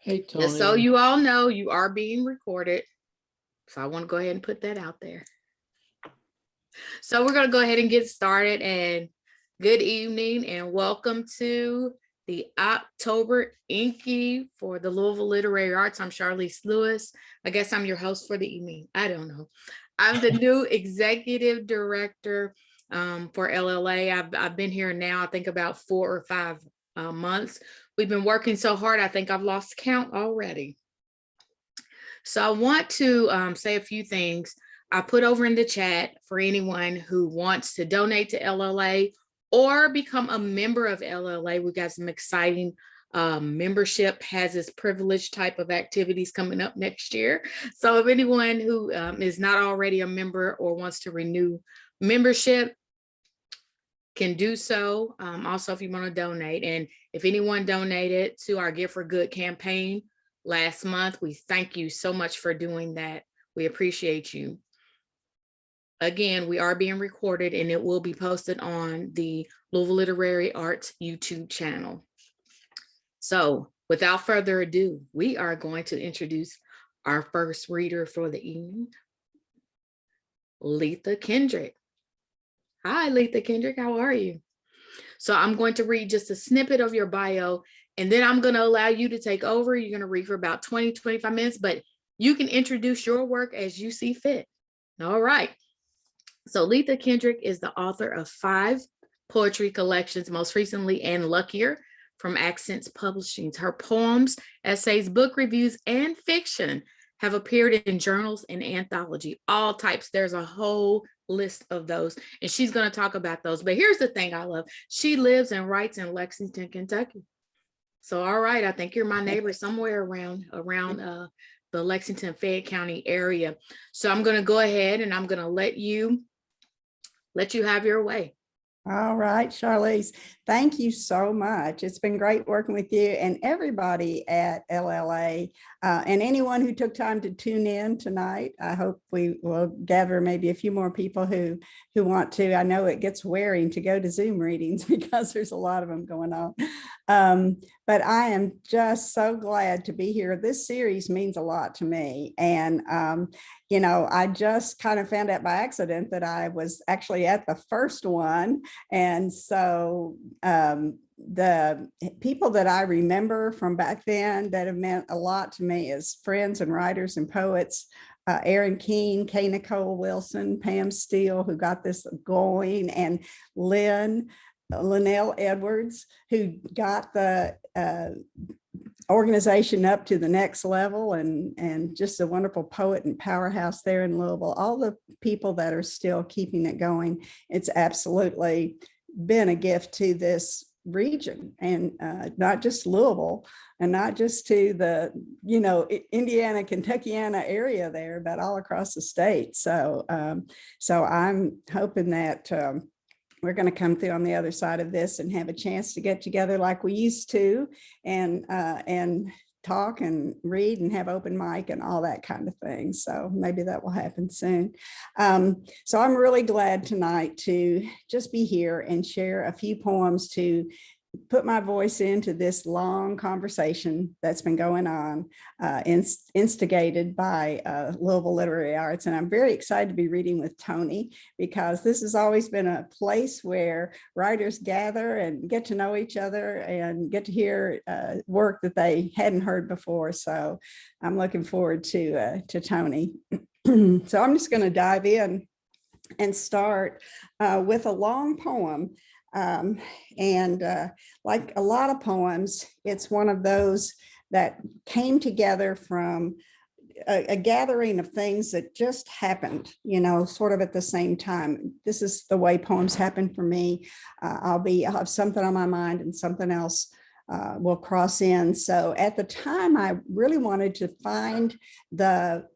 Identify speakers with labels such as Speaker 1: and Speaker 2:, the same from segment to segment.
Speaker 1: Hey,
Speaker 2: Just so
Speaker 1: Tony.
Speaker 2: you all know, you are being recorded. So I want to go ahead and put that out there. So we're going to go ahead and get started. And good evening and welcome to the October InKY for the Louisville Literary Arts. I'm Charlize Lewis. I guess I'm your host for the evening. I don't know. I'm the new executive director for LLA. I've been here now, I think about 4 or 5 months. We've been working so hard, I think I've lost count already. So I want to say a few things. I put over in the chat for anyone who wants to donate to LLA or become a member of LLA. We got some exciting membership has this privilege type of activities coming up next year. So if anyone who is not already a member or wants to renew membership can do so. Also, if you want to donate, and if anyone donated to our Gift for Good campaign last month, we thank you so much for doing that. We appreciate you. Again, we are being recorded and it will be posted on the Louisville Literary Arts YouTube channel. So without further ado, we are going to introduce our first reader for the evening, Litha Kendrick. Hi, Litha Kendrick, how are you? So I'm going to read just a snippet of your bio, and then I'm going to allow you to take over. You're going to read for about 20, 25 minutes, but you can introduce your work as you see fit. All right. So Litha Kendrick is the author of 5 poetry collections, most recently And Luckier from Accents Publishing. Her poems, essays, book reviews, and fiction have appeared in journals and anthology, all types. There's a whole list of those, and she's going to talk about those. But here's the thing I love. She lives and writes in Lexington, Kentucky. So, all right, I think you're my neighbor somewhere around the Lexington, Fayette County area. So I'm going to go ahead and I'm going to let you have your way.
Speaker 3: All right, Charlize, thank you so much. It's been great working with you and everybody at LLA and anyone who took time to tune in tonight. I hope we will gather maybe a few more people who want to. I know it gets wearing to go to Zoom readings because there's a lot of them going on. But I am just so glad to be here. This series means a lot to me. And, you know, I just kind of found out by accident that I was actually at the first one. And so the people that I remember from back then that have meant a lot to me as friends and writers and poets, Aaron Keene, Kay Nicole Wilson, Pam Steele, who got this going, and Linnell Edwards, who got the organization up to the next level, and just a wonderful poet and powerhouse there in Louisville. All the people that are still keeping it going. It's absolutely been a gift to this region, and not just Louisville and not just to the, you know, Indiana, Kentuckiana area there, but all across the state. So I'm hoping that we're going to come through on the other side of this and have a chance to get together like we used to, and talk and read and have open mic and all that kind of thing. So maybe that will happen soon. So I'm really glad tonight to just be here and share a few poems to put my voice into this long conversation that's been going on, instigated by Louisville Literary Arts. And I'm very excited to be reading with Tony, because this has always been a place where writers gather and get to know each other and get to hear work that they hadn't heard before. So I'm looking forward to Tony. So I'm just going to dive in and start with a long poem. Like a lot of poems, it's one of those that came together from a gathering of things that just happened, you know, sort of at the same time. This is the way poems happen for me. I'll have something on my mind and something else will cross in. So at the time, I really wanted to find the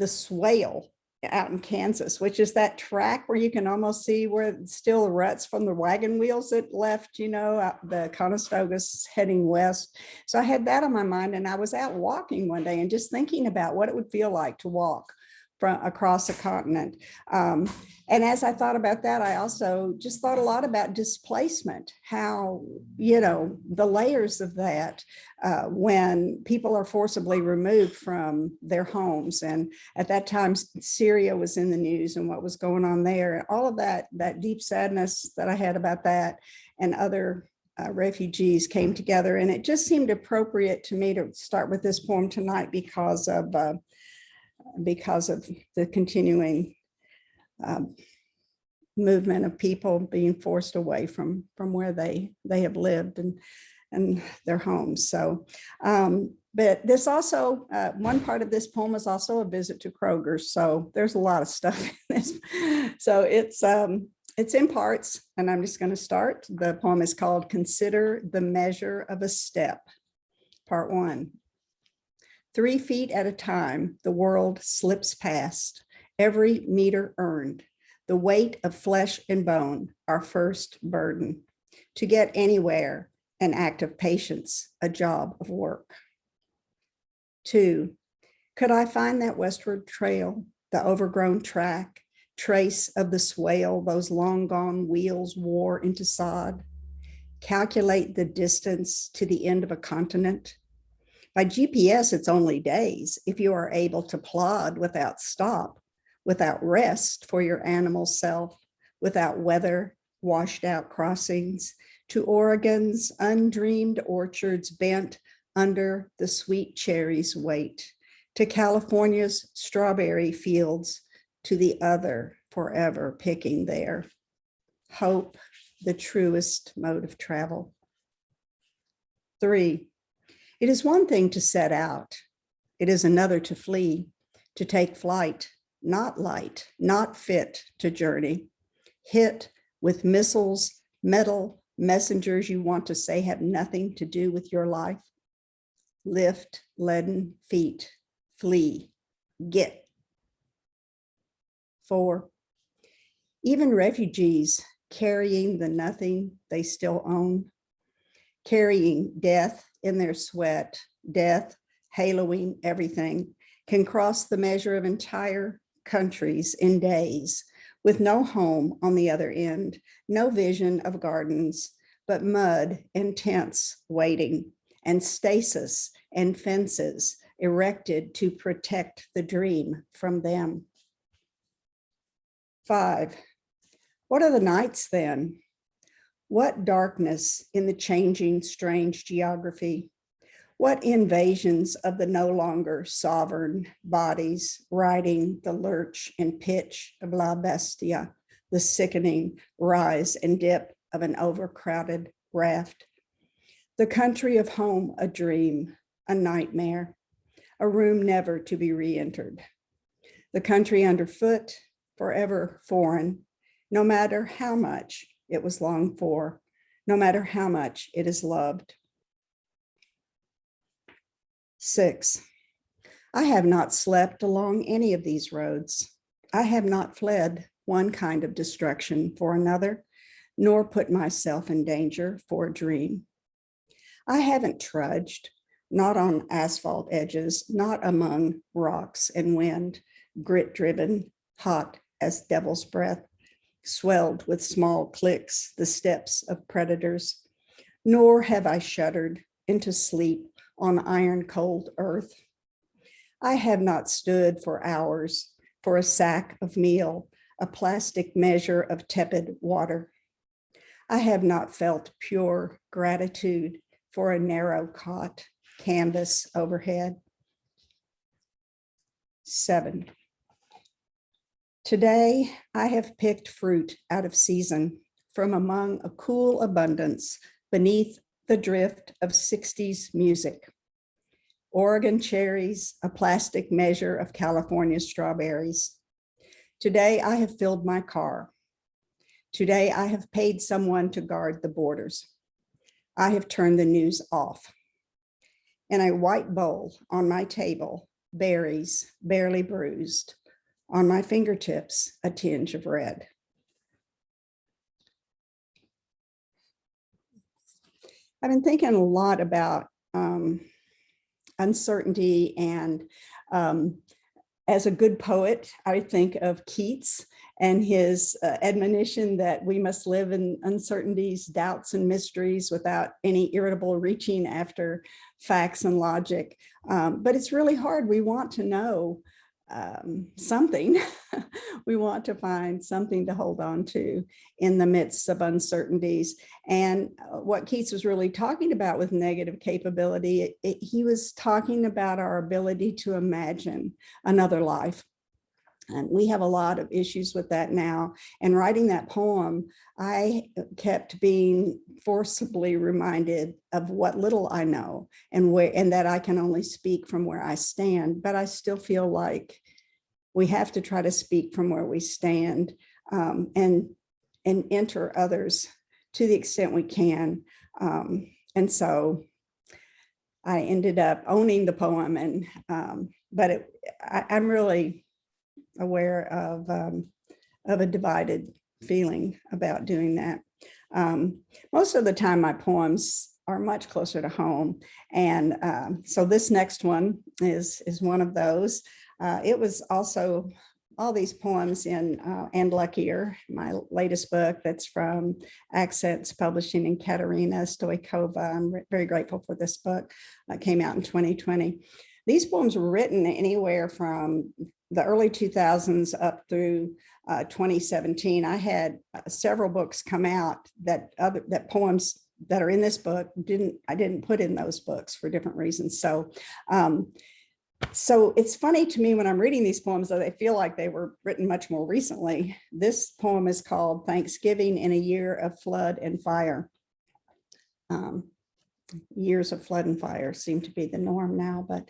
Speaker 3: swale out in Kansas, which is that track where you can almost see where still the ruts from the wagon wheels that left, you know, out the Conestogas heading west. So I had that on my mind, and I was out walking one day and just thinking about what it would feel like to walk from across a continent. And as I thought about that, I also just thought a lot about displacement, how, the layers of that when people are forcibly removed from their homes. And at that time, Syria was in the news and what was going on there. And all of that deep sadness that I had about that and other refugees came together. And it just seemed appropriate to me to start with this poem tonight because of the continuing movement of people being forced away from where they have lived and their homes. So, but this also, one part of this poem is also a visit to Kroger's. So there's a lot of stuff in this. So it's in parts, and I'm just going to start. The poem is called Consider the Measure of a Step, Part 1. 3 feet at a time, the world slips past, every meter earned, the weight of flesh and bone, our first burden. To get anywhere, an act of patience, a job of work. 2, could I find that westward trail, the overgrown track, trace of the swale those long gone wheels wore into sod? Calculate the distance to the end of a continent. By GPS, it's only days if you are able to plod without stop, without rest for your animal self, without weather, washed out crossings, to Oregon's undreamed orchards bent under the sweet cherries' weight, to California's strawberry fields, to the other forever picking there. Hope, the truest mode of travel. 3, it is one thing to set out. It is another to flee, to take flight, not light, not fit to journey. Hit with missiles, metal messengers you want to say have nothing to do with your life. Lift leaden feet, flee, get. 4, even refugees carrying the nothing they still own, carrying death in their sweat, death haloing everything, can cross the measure of entire countries in days with no home on the other end, no vision of gardens, but mud and tents waiting, and stasis and fences erected to protect the dream from them. 5, what are the nights then? What darkness in the changing, strange geography? What invasions of the no longer sovereign bodies riding the lurch and pitch of La Bestia, the sickening rise and dip of an overcrowded raft? The country of home, a dream, a nightmare, a room never to be re-entered. The country underfoot, forever foreign, no matter how much it was longed for, no matter how much it is loved. 6, I have not slept along any of these roads. I have not fled one kind of destruction for another, nor put myself in danger for a dream. I haven't trudged, not on asphalt edges, not among rocks and wind, grit-driven, hot as devil's breath, swelled with small clicks, the steps of predators, nor have I shuddered into sleep on iron cold earth. I have not stood for hours for a sack of meal, a plastic measure of tepid water. I have not felt pure gratitude for a narrow cot, canvas overhead. 7, today I have picked fruit out of season from among a cool abundance beneath the drift of 60s music. Oregon cherries, a plastic measure of California strawberries. Today I have filled my car. Today I have paid someone to guard the borders. I have turned the news off. In a white bowl on my table, berries barely bruised. On my fingertips, a tinge of red. I've been thinking a lot about uncertainty and As a good poet, I think of Keats and his admonition that we must live in uncertainties, doubts, and mysteries without any irritable reaching after facts and logic. But it's really hard. We want to know something. We want to find something to hold on to in the midst of uncertainties. And what Keats was really talking about with negative capability, he was talking about our ability to imagine another life. And we have a lot of issues with that now. And writing that poem, I kept being forcibly reminded of what little I know and that I can only speak from where I stand. But I still feel like we have to try to speak from where we stand, and enter others to the extent we can. And so I ended up owning the poem, and but I'm really aware of a divided feeling about doing that. Most of the time, my poems are much closer to home, and so this next one is one of those. It was also all these poems in And Luckier, my latest book that's from Accents Publishing in Katerina Stoikova. I'm very grateful for this book. It came out in 2020. These poems were written anywhere from the early 2000s up through 2017. I had several books come out that poems that are in this book I didn't put in those books for different reasons. So it's funny to me when I'm reading these poems that I feel like they were written much more recently. This poem is called Thanksgiving in a Year of Flood and Fire. Years of flood and fire seem to be the norm now, but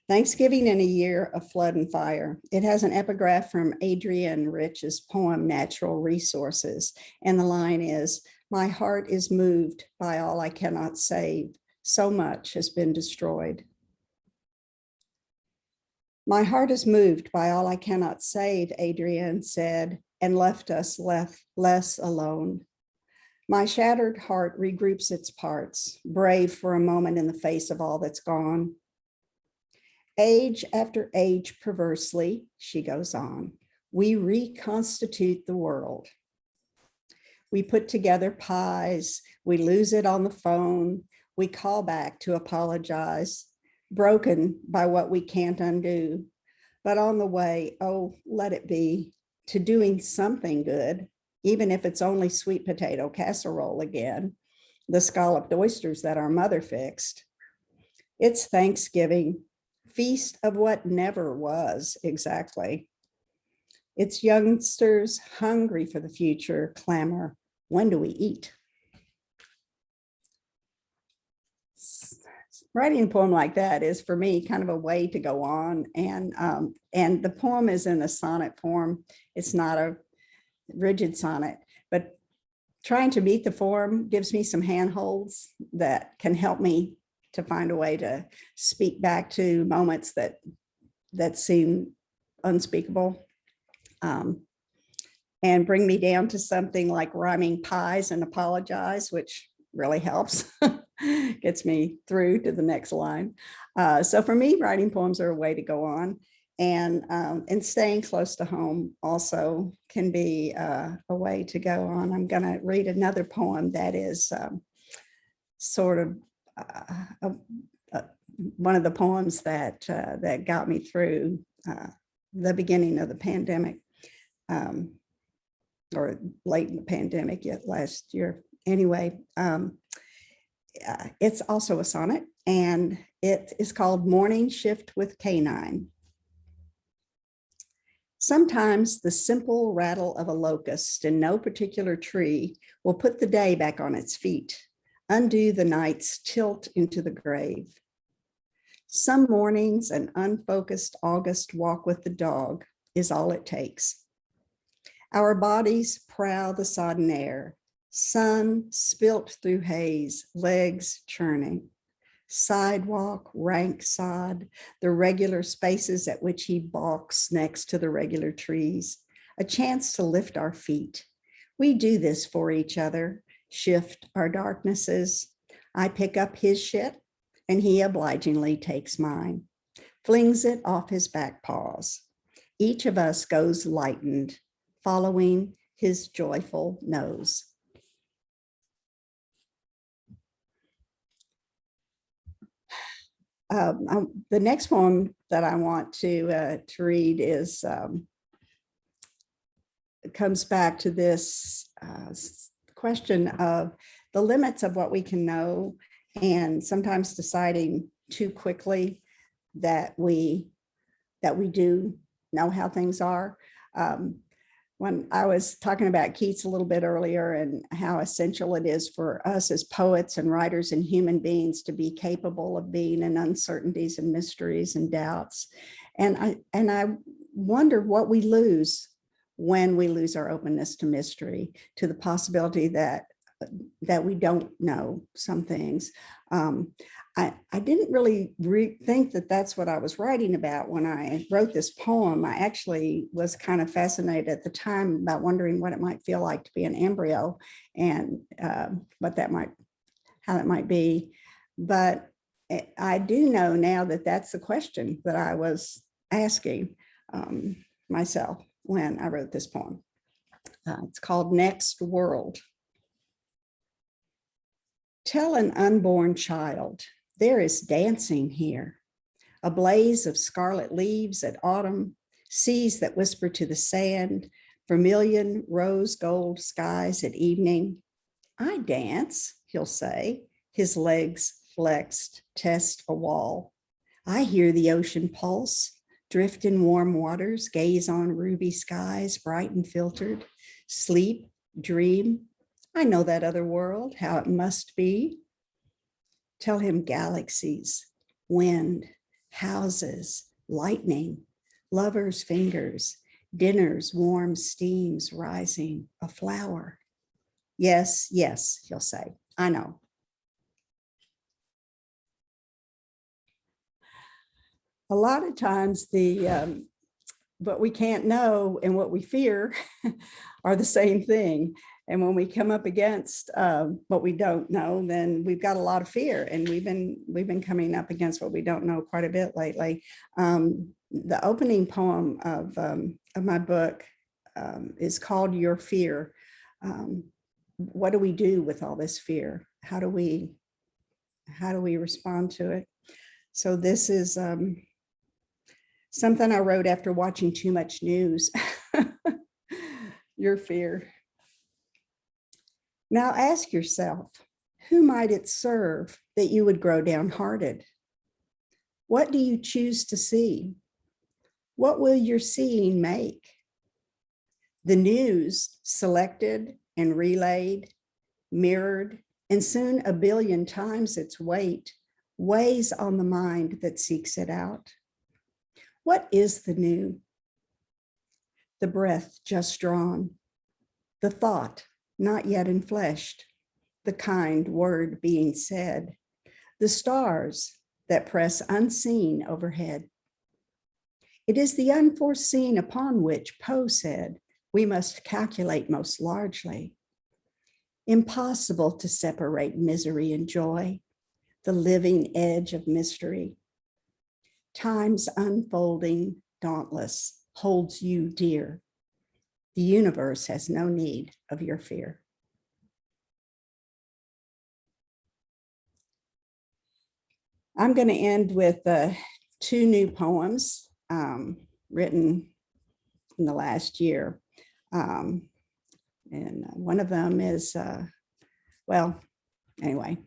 Speaker 3: Thanksgiving in a Year of Flood and Fire. It has an epigraph from Adrienne Rich's poem, Natural Resources. And the line is, "My heart is moved by all I cannot save. So much has been destroyed." "My heart is moved by all I cannot save," Adrienne said, and left us less alone. My shattered heart regroups its parts, brave for a moment in the face of all that's gone. Age after age, perversely, she goes on, we reconstitute the world. We put together pies, we lose it on the phone, we call back to apologize, broken by what we can't undo. But on the way, oh, let it be, to doing something good, even if it's only sweet potato casserole again, the scalloped oysters that our mother fixed. It's Thanksgiving, feast of what never was exactly. It's youngsters hungry for the future clamor, when do we eat? Writing a poem like that is for me kind of a way to go on, and the poem is in a sonnet form. It's not a rigid sonnet, but trying to meet the form gives me some handholds that can help me to find a way to speak back to moments that seem unspeakable, and bring me down to something like rhyming pies and apologize, which really helps. Gets me through to the next line. So for me, writing poems are a way to go on, and staying close to home also can be a way to go on. I'm going to read another poem that is sort of one of the poems that got me through the beginning of the pandemic, or late in the pandemic yet last year. Anyway, it's also a sonnet, and it is called Morning Shift with Canine. Sometimes the simple rattle of a locust in no particular tree will put the day back on its feet, undo the night's tilt into the grave. Some mornings, an unfocused August walk with the dog is all it takes. Our bodies prowl the sodden air, sun spilt through haze, legs churning. Sidewalk, rank sod, the regular spaces at which he balks next to the regular trees, a chance to lift our feet. We do this for each other, shift our darknesses. I pick up his shit, and he obligingly takes mine, flings it off his back paws. each of us goes lightened, following his joyful nose. The next poem that I want to read is comes back to this question of the limits of what we can know, and sometimes deciding too quickly that we do know how things are. When I was talking about Keats a little bit earlier and how essential it is for us as poets and writers and human beings to be capable of being in uncertainties and mysteries and doubts. And I wonder what we lose when we lose our openness to mystery, to the possibility that we don't know some things. I didn't really think that that's what I was writing about when I wrote this poem. I actually was kind of fascinated at the time about wondering what it might feel like to be an embryo and how that might be. But I do know now that that's the question that I was asking myself when I wrote this poem. It's called Next World. Tell an unborn child, there is dancing here, a blaze of scarlet leaves at autumn, seas that whisper to the sand, vermilion rose gold skies at evening. I dance, he'll say, his legs flexed, test a wall. I hear the ocean pulse, drift in warm waters, gaze on ruby skies, bright and filtered, sleep, dream. I know that other world, how it must be. Tell him galaxies, wind, houses, lightning, lovers' fingers, dinners, warm steams rising, a flower. Yes, yes, he'll say, I know. A lot of times what we can't know and what we fear are the same thing. And when we come up against what we don't know, then we've got a lot of fear. And we've been coming up against what we don't know quite a bit lately. The opening poem of my book is called Your Fear. What do we do with all this fear? How do we respond to it? So this is something I wrote after watching too much news. Your fear. Now ask yourself, who might it serve that you would grow downhearted? What do you choose to see? What will your seeing make? The news selected and relayed, mirrored, and soon a billion times its weight weighs on the mind that seeks it out. What is the new? The breath just drawn, the thought not yet enfleshed, the kind word being said, the stars that press unseen overhead. It is the unforeseen upon which Poe said we must calculate most largely. Impossible to separate misery and joy, the living edge of mystery. Time's unfolding dauntless holds you dear. The universe has no need of your fear. I'm going to end with two new poems written in the last year. And one of them is, well, anyway,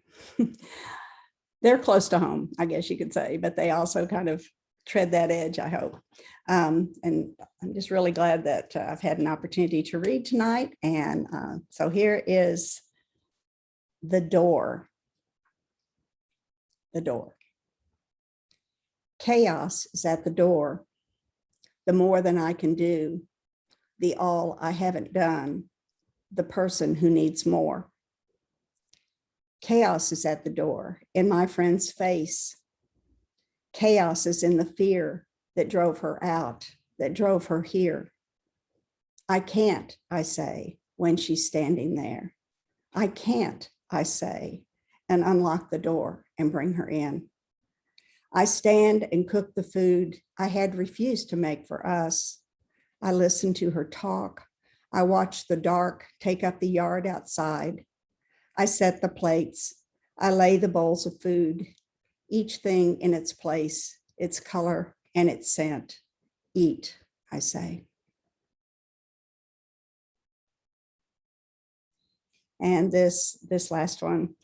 Speaker 3: they're close to home, I guess you could say, but they also kind of tread that edge, I hope. And I'm just really glad that I've had an opportunity to read tonight. And so here is The Door. The door. Chaos is at the door. The more than I can do, the all I haven't done, the person who needs more. Chaos is at the door, in my friend's face. Chaos is in the fear that drove her out, that drove her here. I can't, I say, when she's standing there. I can't, I say, and unlock the door and bring her in. I stand and cook the food I had refused to make for us, I listen to her talk. I watch the dark take up the yard outside. I set the plates. I lay the bowls of food, each thing in its place, its color and its scent. Eat, I say. And this last one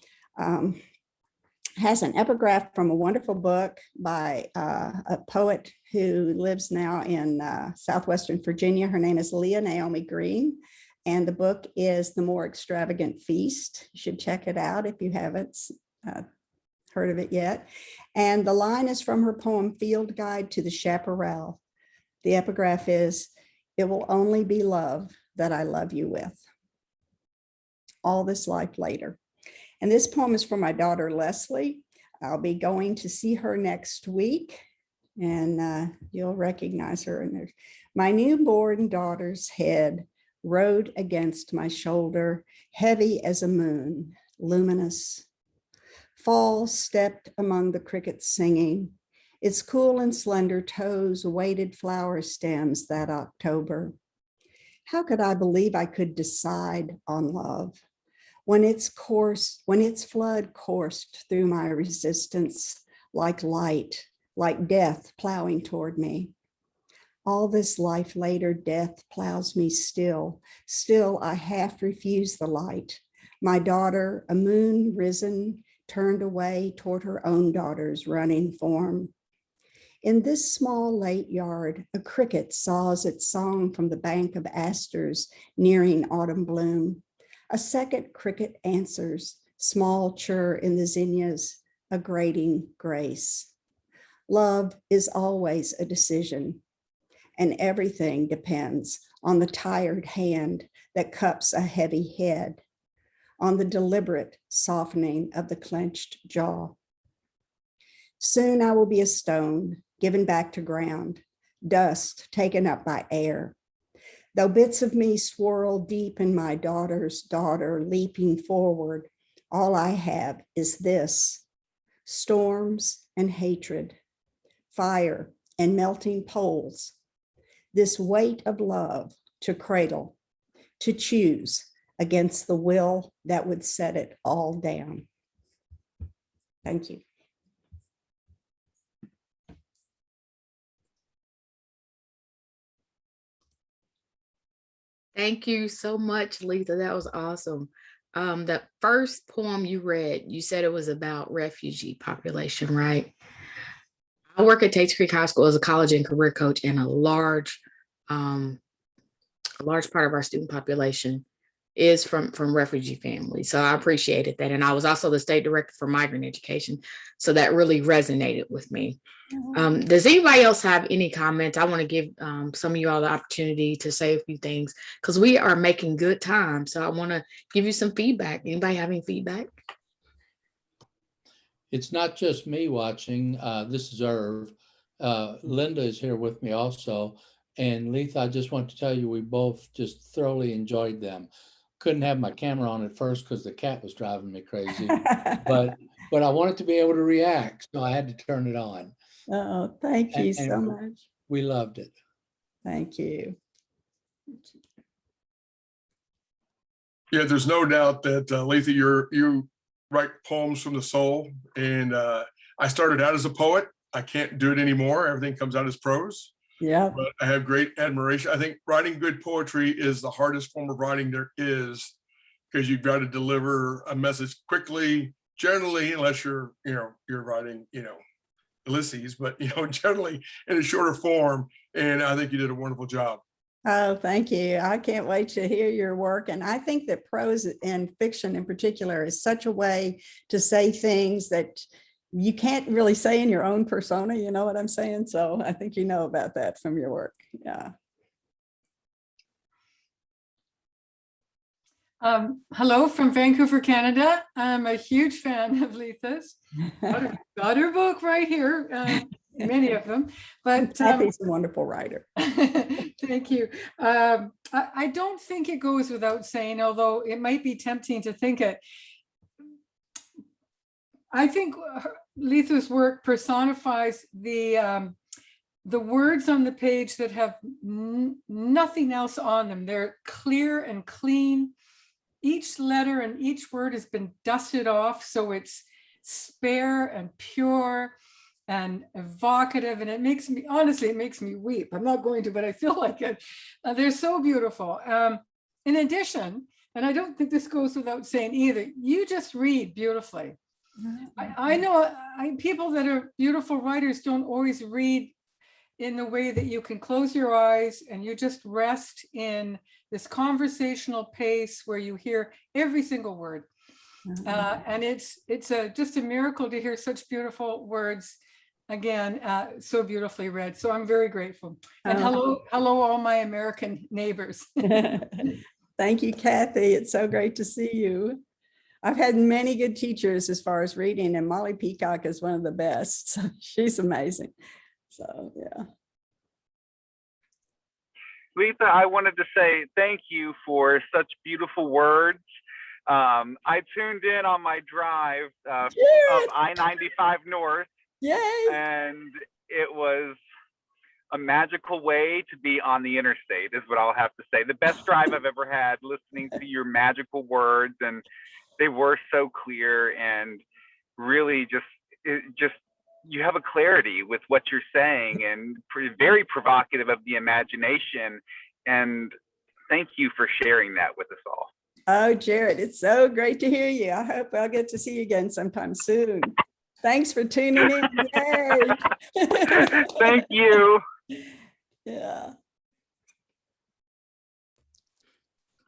Speaker 3: has an epigraph from a wonderful book by a poet who lives now in Southwestern Virginia. Her name is Leah Naomi Green, and the book is The More Extravagant Feast. You should check it out if you haven't heard of it yet. And the line is from her poem, Field Guide to the Chaparral. The epigraph is, "It will only be love that I love you with. All this life later." And this poem is for my daughter, Leslie. I'll be going to see her next week, and you'll recognize her. And there's my newborn daughter's head rode against my shoulder, heavy as a moon, luminous. Fall stepped among the crickets singing. Its cool and slender toes weighted flower stems that October. How could I believe I could decide on love when its flood coursed through my resistance like light, like death plowing toward me? All this life later, death plows me still. Still, I half refuse the light. My daughter, a moon risen, turned away toward her own daughter's running form. In this small late yard, a cricket saws its song from the bank of asters nearing autumn bloom. A second cricket answers, small chirr in the zinnias, a grating grace. Love is always a decision, and everything depends on the tired hand that cups a heavy head, on the deliberate softening of the clenched jaw. Soon I will be a stone given back to ground, dust taken up by air. Though bits of me swirl deep in my daughter's daughter leaping forward, all I have is this: storms and hatred, fire and melting poles, this weight of love to cradle, to choose against the will that would set it all down. Thank you.
Speaker 2: Thank you so much, Letha. That was awesome. The first poem you read, you said it was about refugee population, right? I work at Tates Creek High School as a college and career coach, and a large part of our student population is from refugee families. So I appreciated that. And I was also the state director for migrant education. So that really resonated with me. Does anybody else have any comments? I want to give some of you all the opportunity to say a few things because we are making good time. So I want to give you some feedback. Anybody have any feedback?
Speaker 1: It's not just me watching. This is Irv. Linda is here with me also. And Letha, I just want to tell you, we both just thoroughly enjoyed them. Couldn't have my camera on at first because the cat was driving me crazy, but I wanted to be able to react, so I had to turn it on.
Speaker 3: Oh, thank you so much.
Speaker 1: We loved it.
Speaker 3: Thank you.
Speaker 4: Yeah, there's no doubt that Letha, you write poems from the soul, and I started out as a poet. I can't do it anymore. Everything comes out as prose.
Speaker 3: Yeah.
Speaker 4: But I have great admiration. I think writing good poetry is the hardest form of writing there is, because you've got to deliver a message quickly, generally, unless you're writing, Ulysses, but, generally in a shorter form. And I think you did a wonderful job.
Speaker 3: Oh, thank you. I can't wait to hear your work. And I think that prose and fiction in particular is such a way to say things that you can't really say in your own persona, you know what I'm saying? So I think you know about that from your work. Yeah.
Speaker 5: Hello from Vancouver, Canada. I'm a huge fan of Letha's. Got her book right here, many of them. But
Speaker 3: Kathy's a wonderful writer.
Speaker 5: Thank you. I don't think it goes without saying, although it might be tempting to think it. I think Letha's work personifies the the words on the page that have nothing else on them. They're clear and clean. Each letter and each word has been dusted off, so it's spare and pure and evocative, and it makes me, honestly, it makes me weep. I'm not going to, but I feel like it. They're so beautiful. In addition, and I don't think this goes without saying either, you just read beautifully. I know people that are beautiful writers don't always read in the way that you can close your eyes and you just rest in this conversational pace where you hear every single word. And it's just a miracle to hear such beautiful words again, so beautifully read. So I'm very grateful. And hello all my American neighbors.
Speaker 3: Thank you, Kathy. It's so great to see you. I've had many good teachers as far as reading, and Molly Peacock is one of the best. So she's amazing. So, yeah.
Speaker 6: Litha, I wanted to say thank you for such beautiful words. I tuned in on my drive of I-95 North.
Speaker 3: Yay!
Speaker 6: And it was a magical way to be on the interstate, is what I'll have to say. The best drive I've ever had, listening to your magical words, and they were so clear and really just you have a clarity with what you're saying, and very provocative of the imagination. And thank you for sharing that with us all.
Speaker 3: Oh, Jared, it's so great to hear you. I hope I'll get to see you again sometime soon. Thanks for tuning in. Yay.
Speaker 6: Thank you.
Speaker 3: Yeah.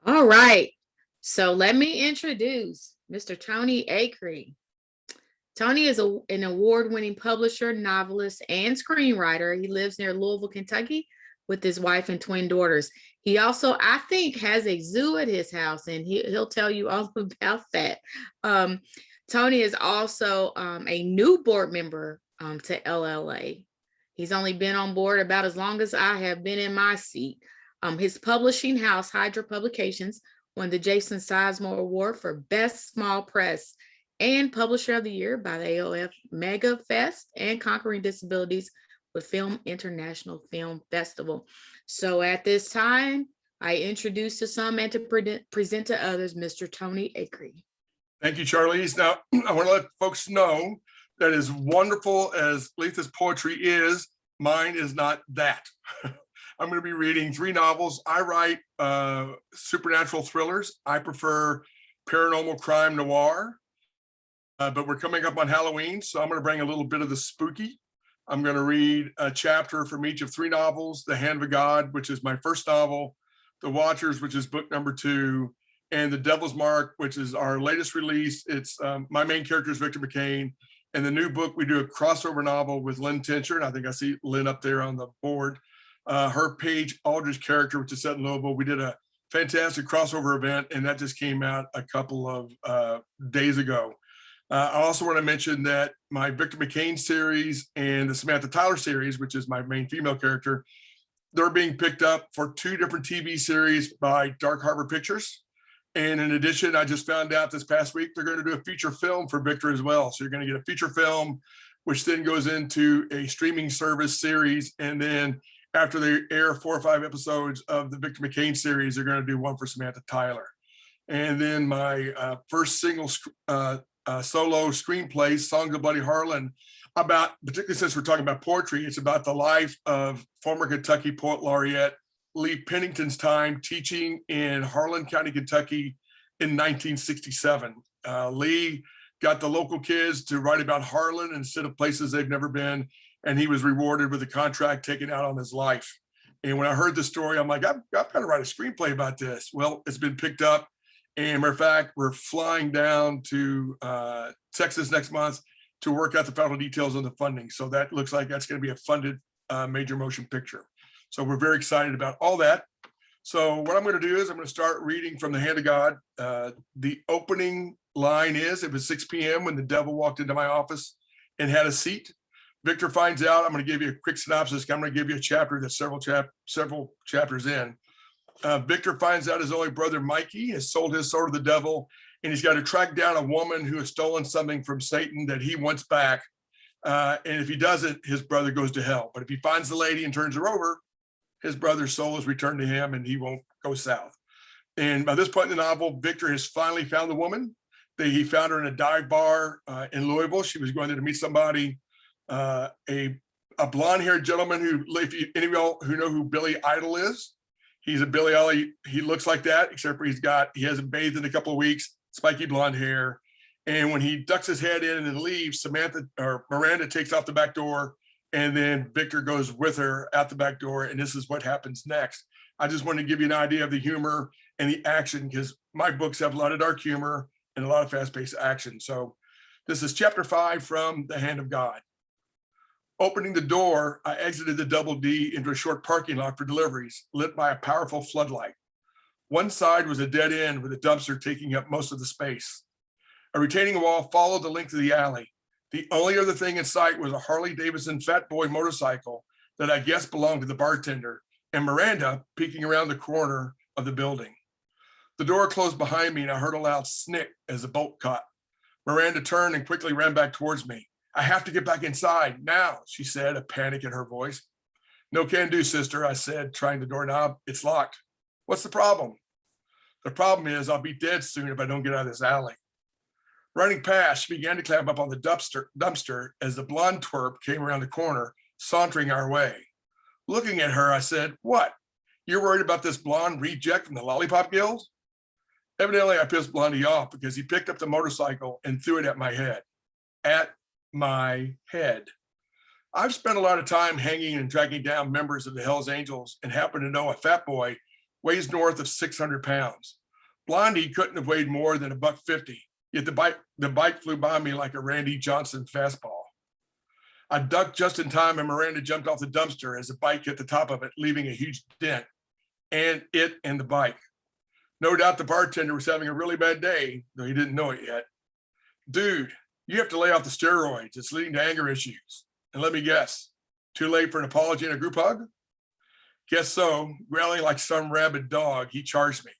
Speaker 2: All right. So let me introduce Mr. Tony Acree. Tony is an award-winning publisher, novelist, and screenwriter. He lives near Louisville, Kentucky with his wife and twin daughters. He also, I think, has a zoo at his house, and he'll tell you all about that. Tony is also a new board member to LLA. He's only been on board about as long as I have been in my seat. His publishing house, Hydra Publications, won the Jason Sizemore Award for Best Small Press and Publisher of the Year by the AOF Mega Fest and Conquering Disabilities with Film International Film Festival. So at this time, I introduce to some and to present to others, Mr. Tony Acree.
Speaker 4: Thank you, Charlize. Now, I want to let folks know that as wonderful as Litha's poetry is, mine is not that. I'm going to be reading 3 novels. I write supernatural thrillers. I prefer paranormal crime noir, but we're coming up on Halloween, so I'm going to bring a little bit of the spooky. I'm going to read a chapter from each of 3 novels: The Hand of God, which is my first novel, The Watchers, which is book number 2, and The Devil's Mark, which is our latest release. It's my main character is Victor McCain. And the new book, we do a crossover novel with Lynn Tincher, and I think I see Lynn up there on the board. Her Paige Aldridge character, which is set in Louisville. We did a fantastic crossover event, and that just came out a couple of days ago. I also want to mention that my Victor McCain series and the Samantha Tyler series, which is my main female character, they're being picked up for 2 different TV series by Dark Harbor Pictures. And in addition, I just found out this past week, they're going to do a feature film for Victor as well. So you're going to get a feature film, which then goes into a streaming service series. And then after they air 4 or 5 episodes of the Victor McCain series, they're going to do one for Samantha Tyler. And then my first single solo screenplay, Songs of Bloody Harlan, about, particularly since we're talking about poetry, it's about the life of former Kentucky poet laureate Lee Pennington's time teaching in Harlan County, Kentucky in 1967. Lee got the local kids to write about Harlan instead of places they've never been, and he was rewarded with a contract taken out on his life. And when I heard the story, I'm like, I've got to write a screenplay about this. Well, it's been picked up. And matter of fact, we're flying down to Texas next month to work out the final details on the funding. So that looks like that's going to be a funded major motion picture. So we're very excited about all that. So what I'm going to do is I'm going to start reading from The Hand of God. The opening line is, it was 6 p.m. when the devil walked into my office and had a seat. Victor finds out. I'm going to give you a quick synopsis. I'm going to give you a chapter that's several chapters in. Victor finds out his only brother, Mikey, has sold his soul to the devil, and he's got to track down a woman who has stolen something from Satan that he wants back. And if he doesn't, his brother goes to hell. But if he finds the lady and turns her over, his brother's soul is returned to him and he won't go south. And by this point in the novel, Victor has finally found the woman. He found her in a dive bar in Louisville. She was going there to meet somebody, a blonde-haired gentleman who, if you, any of y'all who know who Billy Idol is, he's a Billy Idol. He looks like that, except for he hasn't bathed in a couple of weeks, spiky blonde hair. And when he ducks his head in and then leaves, Miranda takes off the back door, and then Victor goes with her out the back door. And this is what happens next. I just wanted to give you an idea of the humor and the action, because my books have a lot of dark humor and a lot of fast-paced action. So this is chapter 5 from The Hand of God. Opening the door, I exited the Double D into a short parking lot for deliveries, lit by a powerful floodlight. One side was a dead end with a dumpster taking up most of the space. A retaining wall followed the length of the alley. The only other thing in sight was a Harley-Davidson Fat Boy motorcycle that I guess belonged to the bartender, and Miranda peeking around the corner of the building. The door closed behind me and I heard a loud snick as the bolt caught. Miranda turned and quickly ran back towards me. I have to get back inside now, she said, a panic in her voice. No can do, sister, I said, trying the doorknob. It's locked. What's the problem? The problem is I'll be dead soon if I don't get out of this alley. Running past, she began to climb up on the dumpster as the blonde twerp came around the corner, sauntering our way. Looking at her, I said, what? You're worried about this blonde reject from the Lollipop Guild? Evidently, I pissed Blondie off because he picked up the motorcycle and threw it at my head. At my head. I've spent a lot of time hanging and tracking down members of the Hells Angels and happen to know a fat boy weighs north of 600 pounds. Blondie couldn't have weighed more than $150. Yet the bike flew by me like a Randy Johnson fastball. I ducked just in time and Miranda jumped off the dumpster as the bike hit the top of it, leaving a huge dent, and the bike. No doubt the bartender was having a really bad day, though he didn't know it yet. Dude, you have to lay off the steroids. It's leading to anger issues. And let me guess, too late for an apology and a group hug? Guess so. Growling like some rabid dog, he charged me.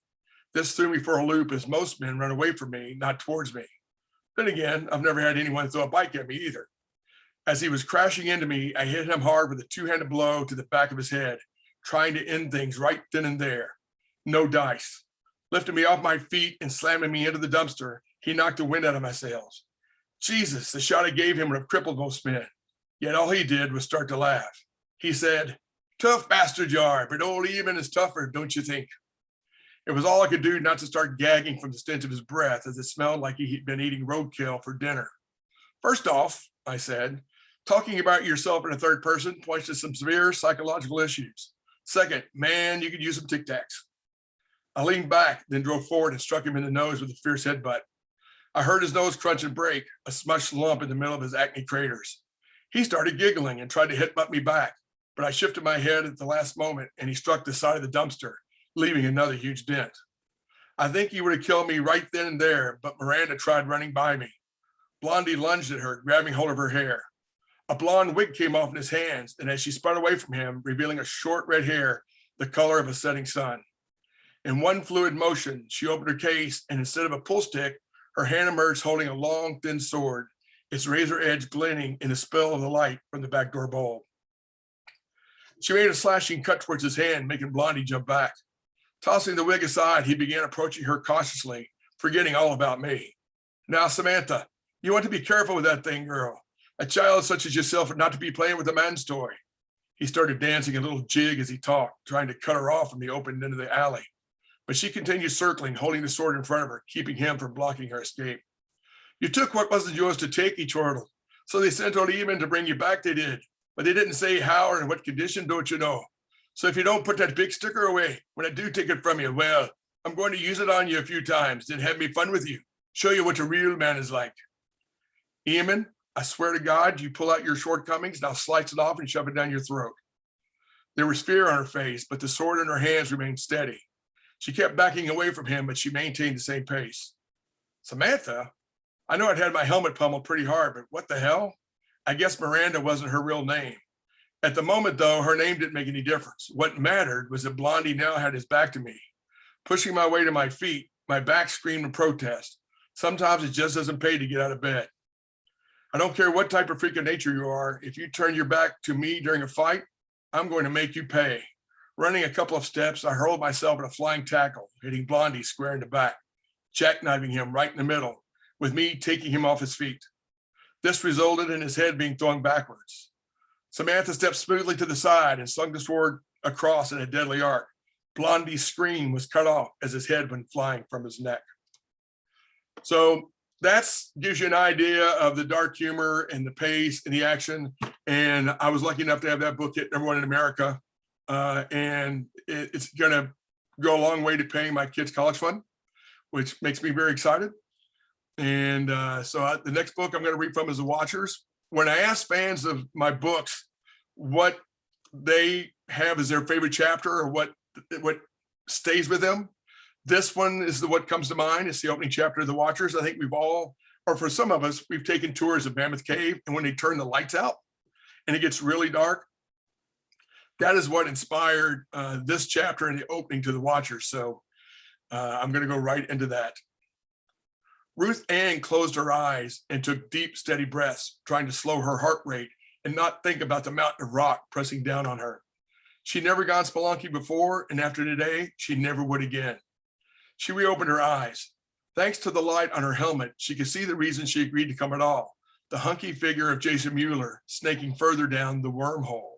Speaker 4: This threw me for a loop as most men run away from me, not towards me. Then again, I've never had anyone throw a bike at me either. As he was crashing into me, I hit him hard with a two-handed blow to the back of his head, trying to end things right then and there. No dice. Lifting me off my feet and slamming me into the dumpster, he knocked the wind out of my sails. Jesus, the shot I gave him would have crippled most men. Yet all he did was start to laugh. He said, tough bastard you are, but old Eben is tougher, don't you think? It was all I could do not to start gagging from the stench of his breath, as it smelled like he'd been eating roadkill for dinner. First off, I said, talking about yourself in a third person points to some severe psychological issues. Second, man, you could use some Tic Tacs. I leaned back, then drove forward and struck him in the nose with a fierce headbutt. I heard his nose crunch and break, a smushed lump in the middle of his acne craters. He started giggling and tried to headbutt me back, but I shifted my head at the last moment and he struck the side of the dumpster, leaving another huge dent. I think he would have killed me right then and there, but Miranda tried running by me. Blondie lunged at her, grabbing hold of her hair. A blonde wig came off in his hands, and as she spun away from him, revealing a short red hair, the color of a setting sun. In one fluid motion, she opened her case, and instead of a pull stick, her hand emerged holding a long, thin sword, its razor edge glinting in the spell of the light from the back door bulb. She made a slashing cut towards his hand, making Blondie jump back. Tossing the wig aside, he began approaching her cautiously, forgetting all about me. Now, Samantha, you want to be careful with that thing, girl. A child such as yourself would not to be playing with a man's toy. He started dancing a little jig as he talked, trying to cut her off from the open end of the alley. But she continued circling, holding the sword in front of her, keeping him from blocking her escape. You took what wasn't yours to take, he chortled. So they sent old Eben to bring you back, they did. But they didn't say how or in what condition, don't you know? So if you don't put that big sticker away, when I do take it from you, well, I'm going to use it on you a few times, then have me fun with you, show you what a real man is like. Eamon, I swear to God, you pull out your shortcomings, and I'll slice it off and shove it down your throat. There was fear on her face, but the sword in her hands remained steady. She kept backing away from him, but she maintained the same pace. Samantha, I know I'd had my helmet pummeled pretty hard, but what the hell? I guess Miranda wasn't her real name. At the moment, though, her name didn't make any difference. What mattered was that Blondie now had his back to me. Pushing my way to my feet, my back screamed in protest. Sometimes it just doesn't pay to get out of bed. I don't care what type of freak of nature you are. If you turn your back to me during a fight, I'm going to make you pay. Running a couple of steps, I hurled myself in a flying tackle, hitting Blondie square in the back, jackknifing him right in the middle, with me taking him off his feet. This resulted in his head being thrown backwards. Samantha stepped smoothly to the side and slung the sword across in a deadly arc. Blondie's scream was cut off as his head went flying from his neck. So that gives you an idea of the dark humor and the pace and the action. And I was lucky enough to have that book hit number one in America. And it's going to go a long way to paying my kids' college fund, which makes me very excited. And the next book I'm going to read from is The Watchers. When I ask fans of my books what they have as their favorite chapter or what stays with them, this one is what comes to mind. It's the opening chapter of The Watchers. I think we've all, or for some of us, we've taken tours of Mammoth Cave, and when they turn the lights out and it gets really dark, that is what inspired this chapter and the opening to The Watchers. So I'm going to go right into that. Ruth Ann closed her eyes and took deep, steady breaths, trying to slow her heart rate and not think about the mountain of rock pressing down on her. She'd never gone spelunking before, and after today, she never would again. She reopened her eyes. Thanks to the light on her helmet, she could see the reason she agreed to come at all, the hunky figure of Jason Mueller snaking further down the wormhole.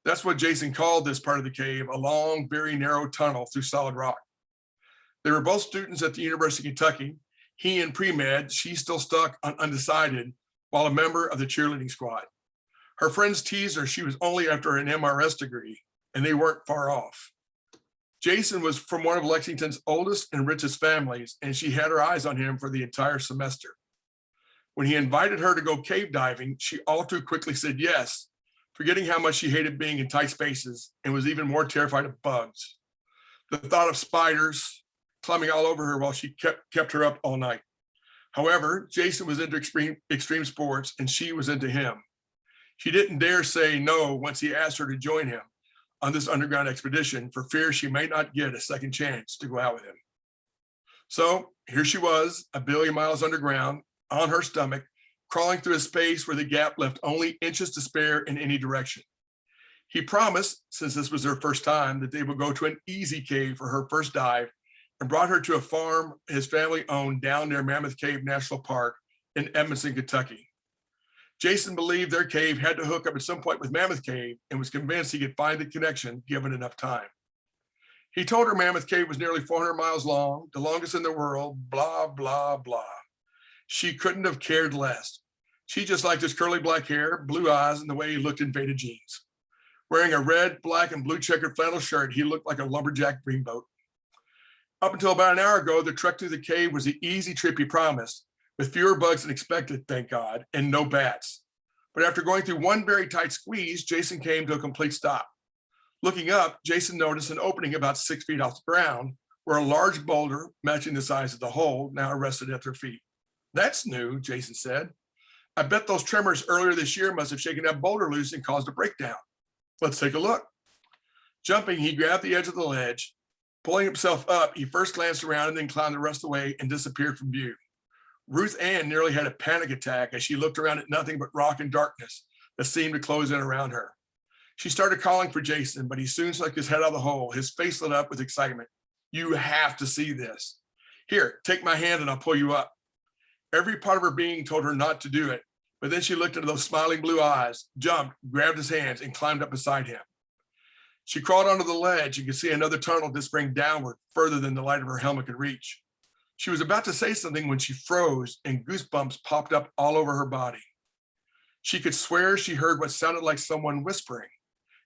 Speaker 4: That's what Jason called this part of the cave, a long, very narrow tunnel through solid rock. They were both students at the University of Kentucky. He in pre-med, she still stuck on undecided, while a member of the cheerleading squad. Her friends teased her she was only after an MRS degree, and they weren't far off. Jason was from one of Lexington's oldest and richest families, and she had her eyes on him for the entire semester. When he invited her to go cave diving, she all too quickly said yes, forgetting how much she hated being in tight spaces and was even more terrified of bugs. The thought of spiders climbing all over her while she kept her up all night. However, Jason was into extreme sports, and she was into him. She didn't dare say no once he asked her to join him on this underground expedition for fear she might not get a second chance to go out with him. So here she was, a billion miles underground, on her stomach, crawling through a space where the gap left only inches to spare in any direction. He promised, since this was their first time, that they would go to an easy cave for her first dive, and brought her to a farm his family owned down near Mammoth Cave National Park in Edmonton, Kentucky. Jason believed their cave had to hook up at some point with Mammoth Cave and was convinced he could find the connection given enough time. He told her Mammoth Cave was nearly 400 miles long, the longest in the world, blah, blah, blah. She couldn't have cared less. She just liked his curly black hair, blue eyes, and the way he looked in faded jeans. Wearing a red, black, and blue checkered flannel shirt, he looked like a lumberjack dreamboat. Up until about an hour ago, the trek through the cave was the easy trip he promised, with fewer bugs than expected, thank God, and no bats. But after going through one very tight squeeze, Jason came to a complete stop. Looking up, Jason noticed an opening about 6 feet off the ground, where a large boulder, matching the size of the hole, now rested at their feet. That's new, Jason said. I bet those tremors earlier this year must have shaken that boulder loose and caused a breakdown. Let's take a look. Jumping, he grabbed the edge of the ledge. Pulling himself up, he first glanced around and then climbed the rest of the way and disappeared from view. Ruth Ann nearly had a panic attack as she looked around at nothing but rock and darkness that seemed to close in around her. She started calling for Jason, but he soon stuck his head out of the hole, his face lit up with excitement. You have to see this. Here, take my hand and I'll pull you up. Every part of her being told her not to do it, but then she looked into those smiling blue eyes, jumped, grabbed his hands, and climbed up beside him. She crawled onto the ledge and could see another tunnel disappearing downward further than the light of her helmet could reach. She was about to say something when she froze and goosebumps popped up all over her body. She could swear she heard what sounded like someone whispering.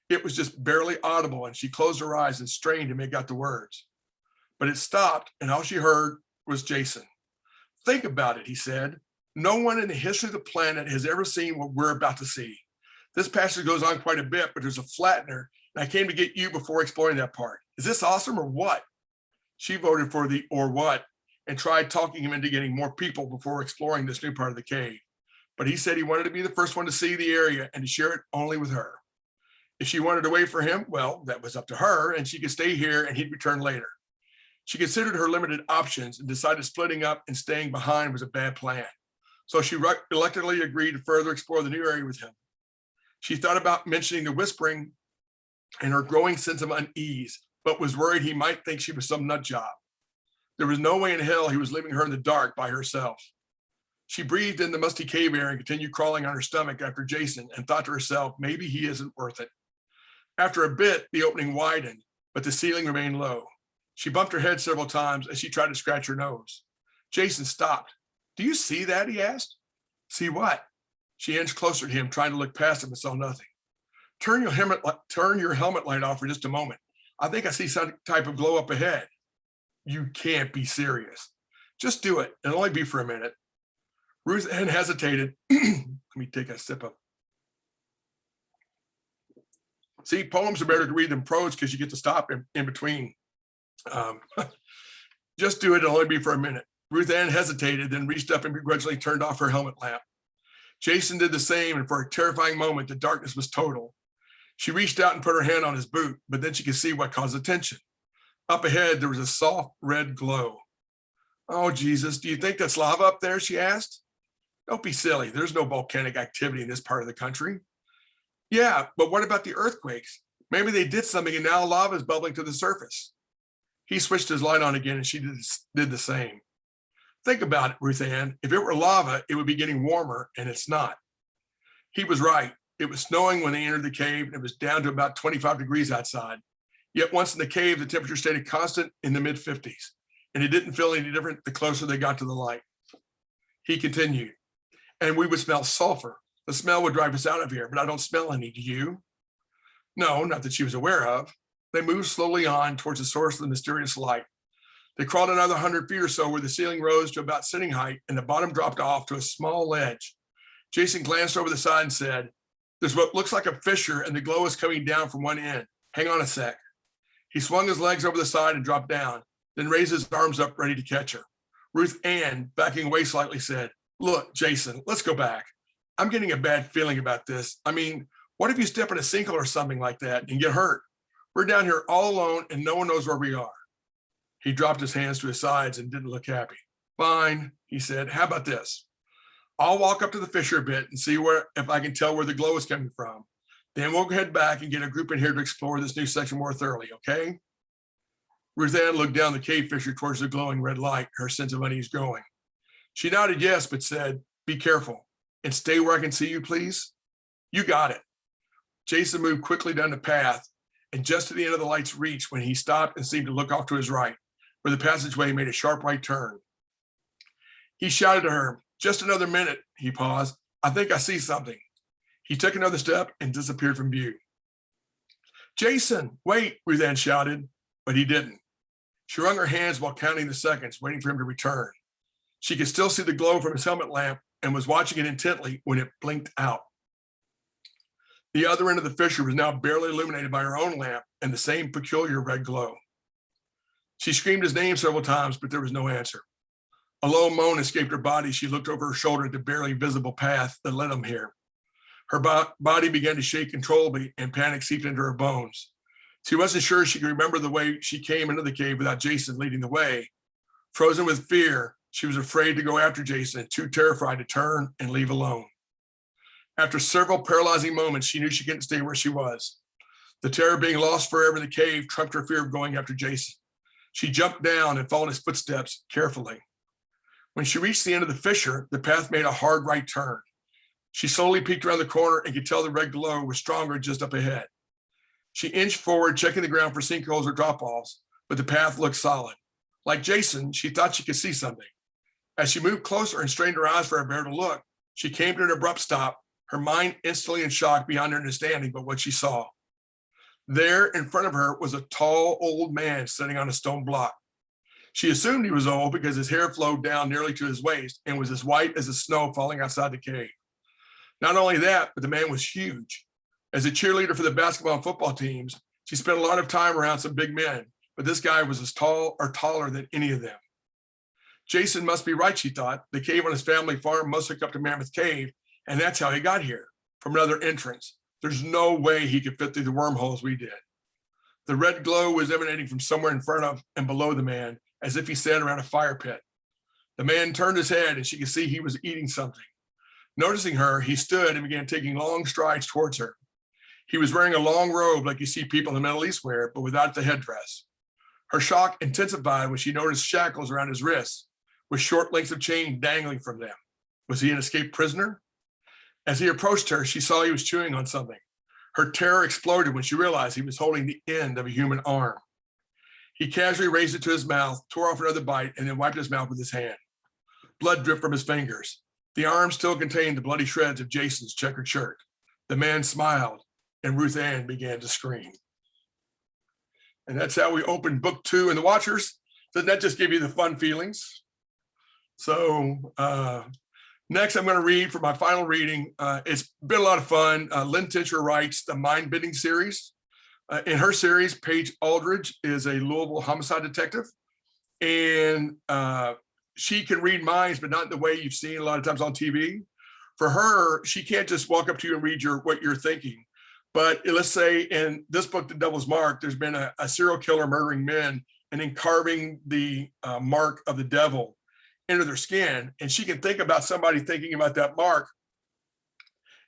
Speaker 4: It was just barely audible, and she closed her eyes and strained to make out the words. But it stopped, and all she heard was Jason. Think about it, he said. No one in the history of the planet has ever seen what we're about to see. This passage goes on quite a bit, but there's a flattener, and I came to get you before exploring that part. Is this awesome or what? She voted for the or what and tried talking him into getting more people before exploring this new part of the cave. But he said he wanted to be the first one to see the area and to share it only with her. If she wanted to wait for him, well, that was up to her, and she could stay here and he'd return later. She considered her limited options and decided splitting up and staying behind was a bad plan. so she reluctantly agreed to further explore the new area with him. She thought about mentioning the whispering and her growing sense of unease, but was worried he might think she was some nut job. There was no way in hell he was leaving her in the dark by herself. She breathed in the musty cave air and continued crawling on her stomach after Jason and thought to herself, maybe he isn't worth it. After a bit, the opening widened, but the ceiling remained low. She bumped her head several times as she tried to scratch her nose. Jason stopped. Do you see that? He asked. See what? She inched closer to him, trying to look past him, and saw nothing. Turn your helmet light off for just a moment. I think I see some type of glow up ahead. You can't be serious. Just do it. It'll only be for a minute. Ruth Ann hesitated. Let me take a sip of. See, poems are better to read than prose because you get to stop in between. Just do it. It'll only be for a minute. Ruth Ann hesitated, then reached up and begrudgingly turned off her helmet lamp. Jason did the same, and for a terrifying moment, the darkness was total. She reached out and put her hand on his boot, but then she could see what caused the tension. Up ahead, there was a soft red glow. Oh, Jesus, do you think that's lava up there? She asked. Don't be silly. There's no volcanic activity in this part of the country. Yeah, but what about the earthquakes? Maybe they did something and now lava is bubbling to the surface. He switched his light on again and she did the same. Think about it, Ruth Ann. If it were lava, it would be getting warmer, and it's not. He was right. It was snowing when they entered the cave, and it was down to about 25 degrees outside. Yet once in the cave, the temperature stayed constant in the mid-50s, and it didn't feel any different the closer they got to the light. He continued, and we would smell sulfur. The smell would drive us out of here, but I don't smell any, do you? No, not that she was aware of. They moved slowly on towards the source of the mysterious light. They crawled another 100 feet or so where the ceiling rose to about sitting height and the bottom dropped off to a small ledge. Jason glanced over the side and said, there's what looks like a fissure and the glow is coming down from one end. Hang on a sec. He swung his legs over the side and dropped down, then raised his arms up ready to catch her. Ruth Ann, backing away slightly, said, look, Jason, let's go back. I'm getting a bad feeling about this. I mean, what if you step in a sinkhole or something like that and get hurt? We're down here all alone and no one knows where we are. He dropped his hands to his sides and didn't look happy. Fine, he said. How about this? I'll walk up to the fissure a bit and see if I can tell where the glow is coming from. Then we'll head back and get a group in here to explore this new section more thoroughly, okay? Ruth Ann looked down the cave fissure towards the glowing red light, her sense of unease growing. She nodded yes, but said, be careful and stay where I can see you, please. You got it. Jason moved quickly down the path and just to the end of the light's reach when he stopped and seemed to look off to his right, where the passageway made a sharp right turn. He shouted to her, just another minute, he paused. I think I see something. He took another step and disappeared from view. Jason, wait, Ruth Ann shouted, but he didn't. She wrung her hands while counting the seconds, waiting for him to return. She could still see the glow from his helmet lamp and was watching it intently when it blinked out. The other end of the fissure was now barely illuminated by her own lamp and the same peculiar red glow. She screamed his name several times, but there was no answer. A low moan escaped her body. She looked over her shoulder at the barely visible path that led him here. Her body began to shake controllably and panic seeped into her bones. She wasn't sure she could remember the way she came into the cave without Jason leading the way. Frozen with fear, she was afraid to go after Jason and too terrified to turn and leave alone. After several paralyzing moments, she knew she couldn't stay where she was. The terror of being lost forever in the cave trumped her fear of going after Jason. She jumped down and followed his footsteps carefully. When she reached the end of the fissure, the path made a hard right turn. She slowly peeked around the corner and could tell the red glow was stronger just up ahead. She inched forward, checking the ground for sinkholes or drop-offs, but the path looked solid. Like Jason, she thought she could see something. As she moved closer and strained her eyes for a better look, she came to an abrupt stop, her mind instantly in shock beyond her understanding but what she saw. There in front of her was a tall old man sitting on a stone block. She assumed he was old because his hair flowed down nearly to his waist and was as white as the snow falling outside the cave. Not only that, but the man was huge. As a cheerleader for the basketball and football teams, she spent a lot of time around some big men, but this guy was as tall or taller than any of them. Jason must be right, she thought. The cave on his family farm must hook up to Mammoth Cave, and that's how he got here, from another entrance. There's no way he could fit through the wormholes we did. The red glow was emanating from somewhere in front of and below the man, as if he sat around a fire pit. The man turned his head and she could see he was eating something. Noticing her, he stood and began taking long strides towards her. He was wearing a long robe like you see people in the Middle East wear, but without the headdress. Her shock intensified when she noticed shackles around his wrists with short lengths of chain dangling from them. Was he an escaped prisoner? As he approached her, she saw he was chewing on something. Her terror exploded when she realized he was holding the end of a human arm. He casually raised it to his mouth, tore off another bite, and then wiped his mouth with his hand. Blood dripped from his fingers. The arm still contained the bloody shreds of Jason's checkered shirt. The man smiled, and Ruth Ann began to scream. And that's how we opened book 2 in the Watchers. Doesn't that just give you the fun feelings? So next I'm going to read for my final reading. It's been a lot of fun. Lynn Tincher writes the Mind Bending series. In her series, Paige Aldridge is a Louisville homicide detective. And she can read minds, but not in the way you've seen a lot of times on TV. For her, she can't just walk up to you and read what you're thinking. But let's say in this book, The Devil's Mark, there's been a serial killer murdering men and then carving the mark of the devil into their skin. And she can think about somebody thinking about that mark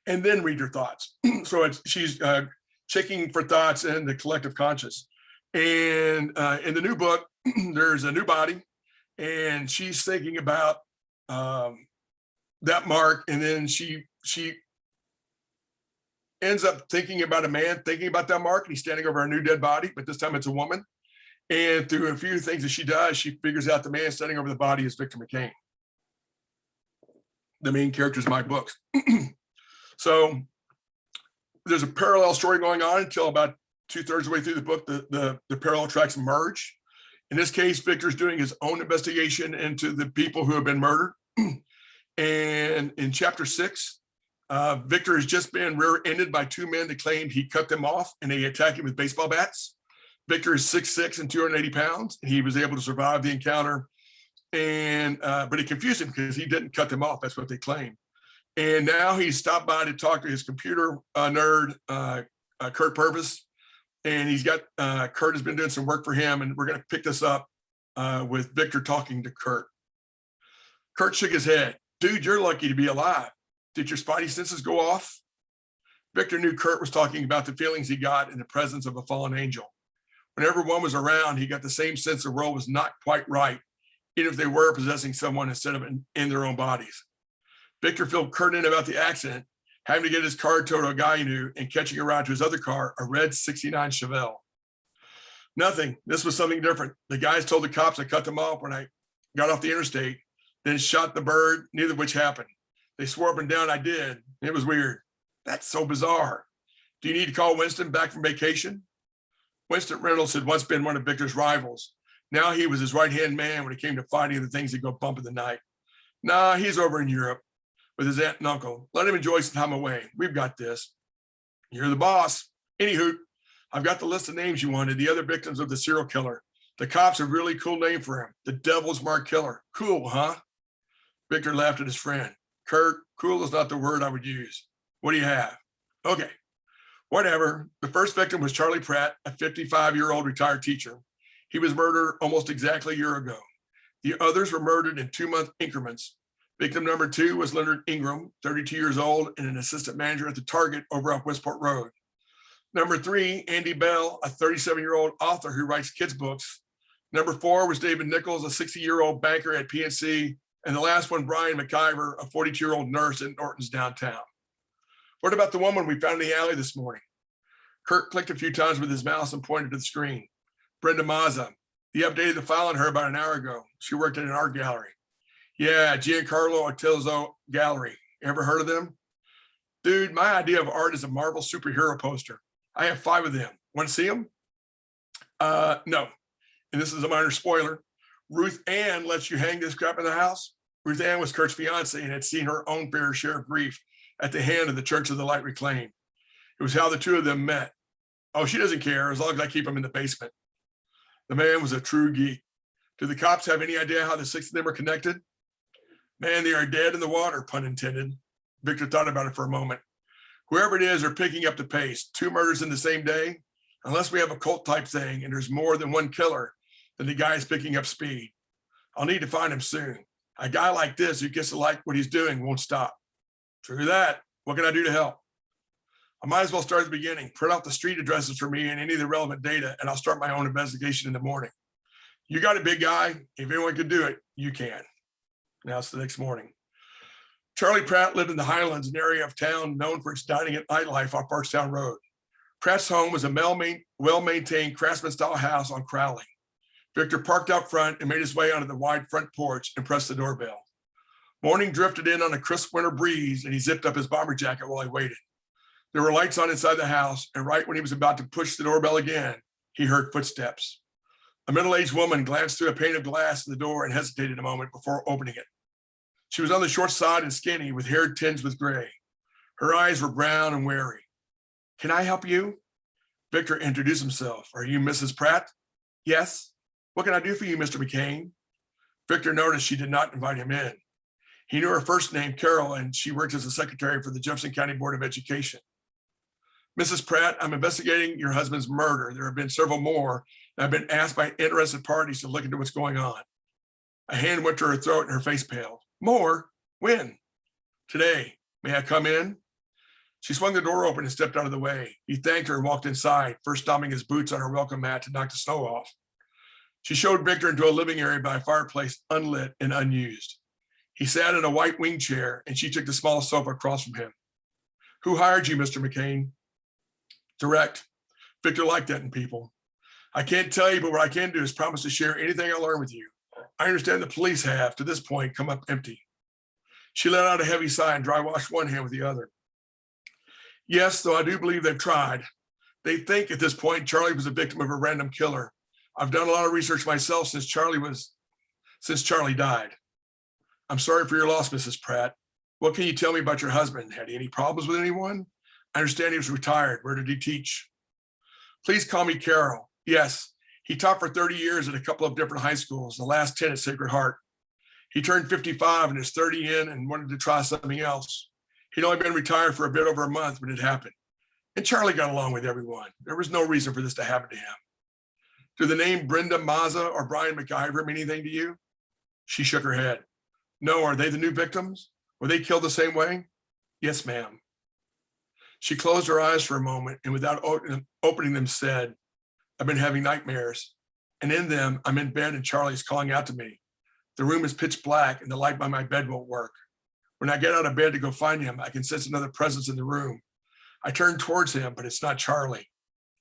Speaker 4: and then read your thoughts. So she's checking for thoughts in the collective conscious. And in the new book, there's a new body, and she's thinking about that mark, and then she ends up thinking about a man thinking about that mark, and he's standing over a new dead body, but this time it's a woman. And through a few things that she does, she figures out the man standing over the body is Victor McCain, the main characters in my books. So there's a parallel story going on until about 2/3 of the way through the book, the parallel tracks merge. In this case, Victor's doing his own investigation into the people who have been murdered. And in chapter 6, Victor has just been rear-ended by 2 men that claimed he cut them off, and they attacked him with baseball bats. Victor is 6'6" and 280 pounds. He was able to survive the encounter, and but it confused him because he didn't cut them off. That's what they claim. And now he's stopped by to talk to his computer nerd, Kurt Purvis. And he's got, Kurt has been doing some work for him, and we're going to pick this up with Victor talking to Kurt. Kurt shook his head. Dude, you're lucky to be alive. Did your spidey senses go off? Victor knew Kurt was talking about the feelings he got in the presence of a fallen angel. Whenever one was around, he got the same sense the world was not quite right, even if they were possessing someone instead of in their own bodies. Victor filled Kurt in about the accident, having to get his car towed to a guy he knew and catching a ride to his other car, a red 69 Chevelle. Nothing. This was something different. The guys told the cops I cut them off when I got off the interstate, then shot the bird, neither of which happened. They swore up and down I did. It was weird. That's so bizarre. Do you need to call Winston back from vacation? Winston Reynolds had once been one of Victor's rivals. Now he was his right-hand man when it came to fighting the things that go bump in the night. Nah, he's over in Europe with his aunt and uncle. Let him enjoy some time away. We've got this. You're the boss. Anywho, I've got the list of names you wanted, the other victims of the serial killer. The cops have a really cool name for him, the Devil's Mark Killer. Cool, huh? Victor laughed at his friend. Kurt, cool is not the word I would use. What do you have? Okay, whatever. The first victim was Charlie Pratt, a 55-year-old retired teacher. He was murdered almost exactly a year ago. The others were murdered in 2-month increments. Victim number 2 was Leonard Ingram, 32 years old and an assistant manager at the Target over off Westport Road. Number 3, Andy Bell, a 37-year-old author who writes kids' books. Number 4 was David Nichols, a 60-year-old banker at PNC. And the last one, Brian McIver, a 42-year-old nurse in Norton's downtown. What about the woman we found in the alley this morning? Kurt clicked a few times with his mouse and pointed to the screen. Brenda Mazza. He updated the file on her about an hour ago. She worked in an art gallery. Yeah, Giancarlo Artillo Gallery. Ever heard of them? Dude, my idea of art is a Marvel superhero poster. I have 5 of them. Want to see them? No. And this is a minor spoiler. Ruth Ann lets you hang this crap in the house. Ruth Ann was Kurt's fiance and had seen her own fair share of grief at the hand of the Church of the Light Reclaimed. It was how the two of them met. Oh, she doesn't care as long as I keep them in the basement. The man was a true geek. Do the cops have any idea how the 6 of them are connected? Man, they are dead in the water, pun intended. Victor thought about it for a moment. Whoever it is, they're picking up the pace. 2 murders in the same day. Unless we have a cult type thing and there's more than one killer, then the guy is picking up speed. I'll need to find him soon. A guy like this who gets to like what he's doing won't stop. True that. What can I do to help? I might as well start at the beginning, print out the street addresses for me and any of the relevant data, and I'll start my own investigation in the morning. You got it, big guy. If anyone can do it, you can. Now it's the next morning. Charlie Pratt lived in the Highlands, an area of town known for its dining and nightlife off Bardstown Road. Pratt's home was a well-maintained craftsman-style house on Crowley. Victor parked out front and made his way onto the wide front porch and pressed the doorbell. Morning drifted in on a crisp winter breeze, and he zipped up his bomber jacket while he waited. There were lights on inside the house, and right when he was about to push the doorbell again, he heard footsteps. A middle-aged woman glanced through a pane of glass in the door and hesitated a moment before opening it. She was on the short side and skinny, with hair tinged with gray. Her eyes were brown and wary. "Can I help you?" Victor introduced himself. "Are you Mrs. Pratt?" "Yes." "What can I do for you, Mr. McCain?" Victor noticed she did not invite him in. He knew her first name, Carol, and she worked as a secretary for the Jefferson County Board of Education. "Mrs. Pratt, I'm investigating your husband's murder. There have been several more, and I've been asked by interested parties to look into what's going on." A hand went to her throat and her face paled. "More? When?" "Today. May I come in?" She swung the door open and stepped out of the way. He thanked her and walked inside, first stomping his boots on her welcome mat to knock the snow off. She showed Victor into a living area by a fireplace, unlit and unused. He sat in a white wing chair, and she took the small sofa across from him. "Who hired you, Mr. McCain?" "Direct." Victor liked that in people. "I can't tell you, but what I can do is promise to share anything I learn with you. I understand the police have, to this point, come up empty." She let out a heavy sigh and dry washed one hand with the other. "Yes, though I do believe they've tried. They think at this point Charlie was a victim of a random killer. I've done a lot of research myself since Charlie died." "I'm sorry for your loss, Mrs. Pratt. What can you tell me about your husband? Had he any problems with anyone? I understand he was retired. Where did he teach?" "Please call me Carol. Yes, he taught for 30 years at a couple of different high schools, the last 10 at Sacred Heart. He turned 55 and is 30 in and wanted to try something else. He'd only been retired for a bit over a month when it happened. And Charlie got along with everyone. There was no reason for this to happen to him." "Do the name Brenda Mazza or Brian McIver mean anything to you?" She shook her head. "No, are they the new victims? Were they killed the same way?" "Yes, ma'am." She closed her eyes for a moment and without opening them said, "I've been having nightmares. And in them, I'm in bed and Charlie's calling out to me. The room is pitch black and the light by my bed won't work. When I get out of bed to go find him, I can sense another presence in the room. I turn towards him, but it's not Charlie."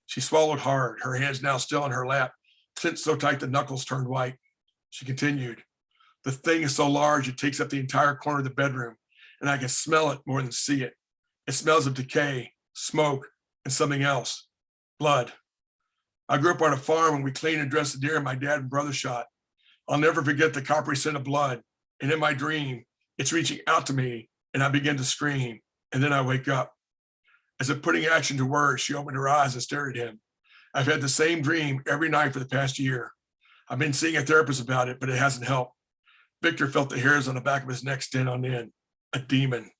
Speaker 4: She swallowed hard, her hands now still in her lap, clenched so tight the knuckles turned white. She continued, "The thing is so large, it takes up the entire corner of the bedroom, and I can smell it more than see it. It smells of decay, smoke, and something else. Blood. I grew up on a farm and we cleaned and dressed the deer my dad and brother shot. I'll never forget the coppery scent of blood. And in my dream, it's reaching out to me and I begin to scream. And then I wake up." As if putting action to words, she opened her eyes and stared at him. "I've had the same dream every night for the past year. I've been seeing a therapist about it, but it hasn't helped." Victor felt the hairs on the back of his neck stand on end. A demon.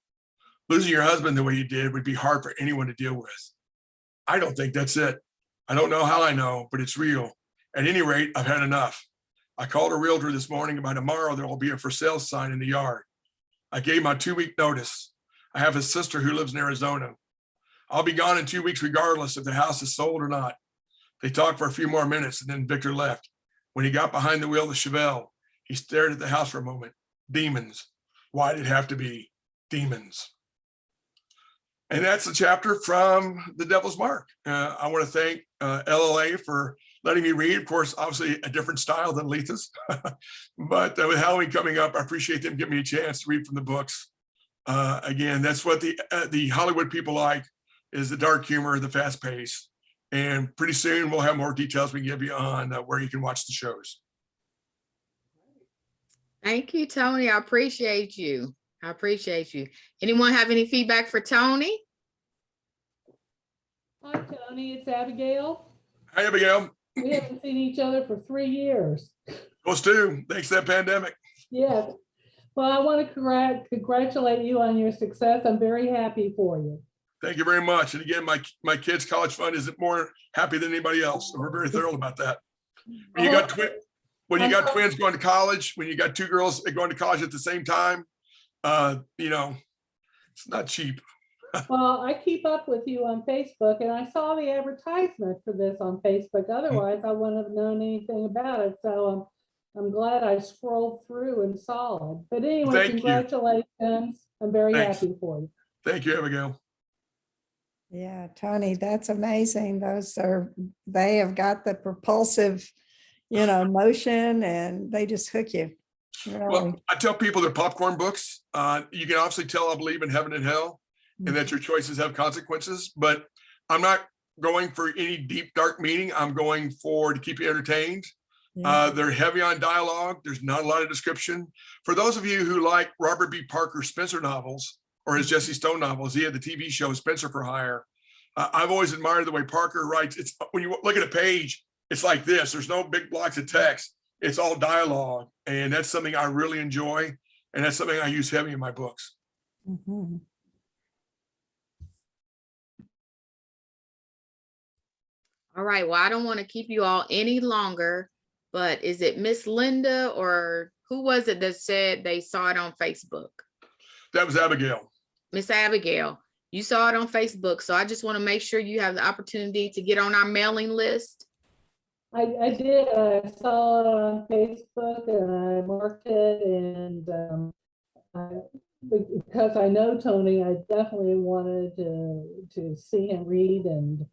Speaker 4: "Losing your husband the way you did would be hard for anyone to deal with." "I don't think that's it. I don't know how I know, but it's real. At any rate, I've had enough. I called a realtor this morning and by tomorrow there will be a for sale sign in the yard. I gave my 2-week notice. I have a sister who lives in Arizona. I'll be gone in 2 weeks regardless if the house is sold or not." They talked for a few more minutes and then Victor left. When he got behind the wheel of the Chevelle, he stared at the house for a moment. Demons. Why did it have to be demons? And that's the chapter from The Devil's Mark. I want to thank LLA for letting me read. Of course, obviously a different style than Litha's, but with Halloween coming up, I appreciate them giving me a chance to read from the books. Again, that's what the Hollywood people like, is the dark humor, the fast pace. And pretty soon we'll have more details we can give you on where you can watch the shows.
Speaker 2: Thank you, Tony. I appreciate you. I appreciate you. Anyone have any feedback for Tony?
Speaker 7: Hi, Tony. It's Abigail.
Speaker 4: Hi, Abigail.
Speaker 7: We haven't seen each other for 3 years.
Speaker 4: Us too. Thanks to that pandemic.
Speaker 7: Yes. Well, I want to congratulate you on your success. I'm very happy for you.
Speaker 4: Thank you very much. And again, my kids' college fund isn't more happy than anybody else. So we're very thrilled about that. And when you
Speaker 7: I
Speaker 4: got
Speaker 7: saw-
Speaker 4: twins going to college, when you got two girls going to college at the same time, you know, it's not cheap.
Speaker 7: Well, I keep up with you on Facebook and I saw the advertisement for this on Facebook. Otherwise, I wouldn't have known anything about it. So I'm glad I scrolled through and saw it. But anyway,
Speaker 4: Thank you.
Speaker 7: congratulations. I'm very
Speaker 4: Thanks.
Speaker 7: happy for you.
Speaker 4: Thank you, Abigail.
Speaker 3: Yeah, Tony, that's amazing. They have got the propulsive, motion and they just hook you. Really.
Speaker 4: Well, I tell people they're popcorn books. You can obviously tell I believe in heaven and hell and that your choices have consequences, but I'm not going for any deep, dark meaning. I'm going for to keep you entertained.
Speaker 3: Yeah.
Speaker 4: They're heavy on dialogue. There's not a lot of description. For those of you who like Robert B. Parker Spencer novels or his Jesse Stone novels, he had the TV show Spencer for Hire. I've always admired the way Parker writes. It's when you look at a page, it's like this. There's no big blocks of text. It's all dialogue. And that's something I really enjoy. And that's something I use heavy in my books.
Speaker 3: Mhm.
Speaker 2: All right, well, I don't want to keep you all any longer, but is it Miss Linda or who was it that said they saw it on Facebook?
Speaker 4: That was Abigail.
Speaker 2: Miss Abigail, you saw it on Facebook, so I just want to make sure you have the opportunity to get on our mailing list.
Speaker 7: I did. I saw it on Facebook and I marked it and because I know Tony, I definitely wanted to see him read and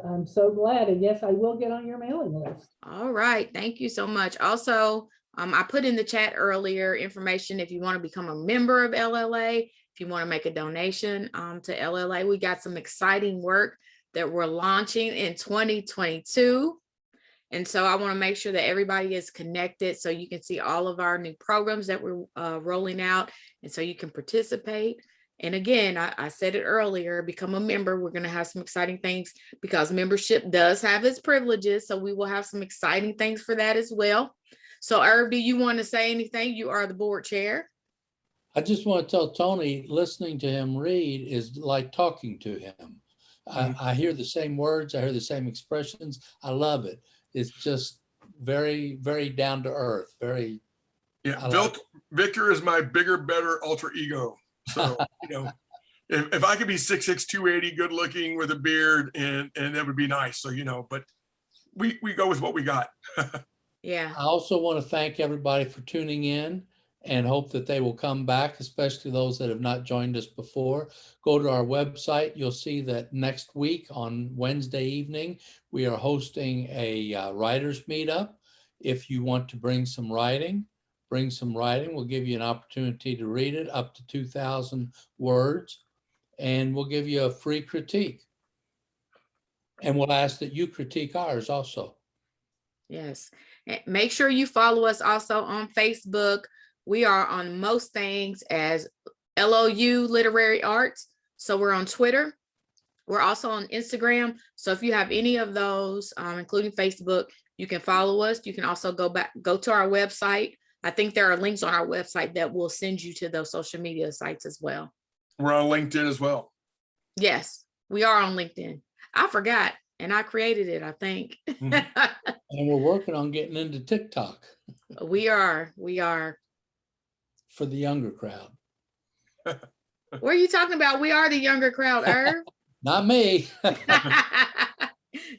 Speaker 7: I'm so glad. And yes, I will get on your mailing list.
Speaker 2: All right, thank you so much. Also, I put in the chat earlier information if you want to become a member of LLA, if you want to make a donation to LLA. We got some exciting work that we're launching in 2022. And so I want to make sure that everybody is connected so you can see all of our new programs that we're rolling out and so you can participate. And again, I said it earlier, become a member. We're going to have some exciting things because membership does have its privileges. So we will have some exciting things for that as well. So Irv, do you want to say anything? You are the board chair.
Speaker 1: I just want to tell Tony, listening to him read is like talking to him. I hear the same words. I hear the same expressions. I love it. It's just very, very down to earth. Very.
Speaker 4: Yeah, Victor is my bigger, better alter ego. So, if I could be 6'6", 280, good looking with a beard, and that would be nice. So, but we go with what we got.
Speaker 2: Yeah.
Speaker 1: I also want to thank everybody for tuning in and hope that they will come back, especially those that have not joined us before. Go to our website. You'll see that next week on Wednesday evening, we are hosting a writers meetup. If you want to bring some writing, we'll give you an opportunity to read it up to 2,000 words, and we'll give you a free critique. And we'll ask that you critique ours also.
Speaker 2: Yes. Make sure you follow us also on Facebook. We are on most things as LOU Literary Arts. So we're on Twitter. We're also on Instagram. So if you have any of those, including Facebook, you can follow us. You can also go to our website. I think there are links on our website that will send you to those social media sites as well.
Speaker 4: We're on LinkedIn as well.
Speaker 2: Yes, we are on LinkedIn. I forgot, and I created it, I think.
Speaker 1: And we're working on getting into TikTok.
Speaker 2: We are.
Speaker 1: For the younger crowd.
Speaker 2: What are you talking about? We are the younger crowd, Irv.
Speaker 1: Not me.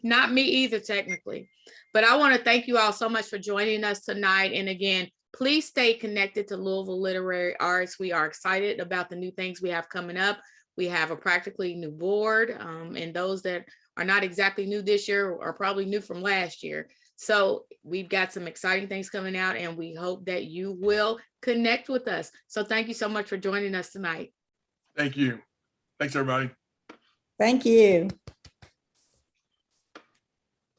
Speaker 2: Not me either, technically. But I want to thank you all so much for joining us tonight. And again, please stay connected to Louisville Literary Arts. We are excited about the new things we have coming up. We have a practically new board, and those that are not exactly new this year are probably new from last year. So we've got some exciting things coming out, and we hope that you will connect with us. So thank you so much for joining us tonight.
Speaker 4: Thank you. Thanks, everybody.
Speaker 3: Thank you.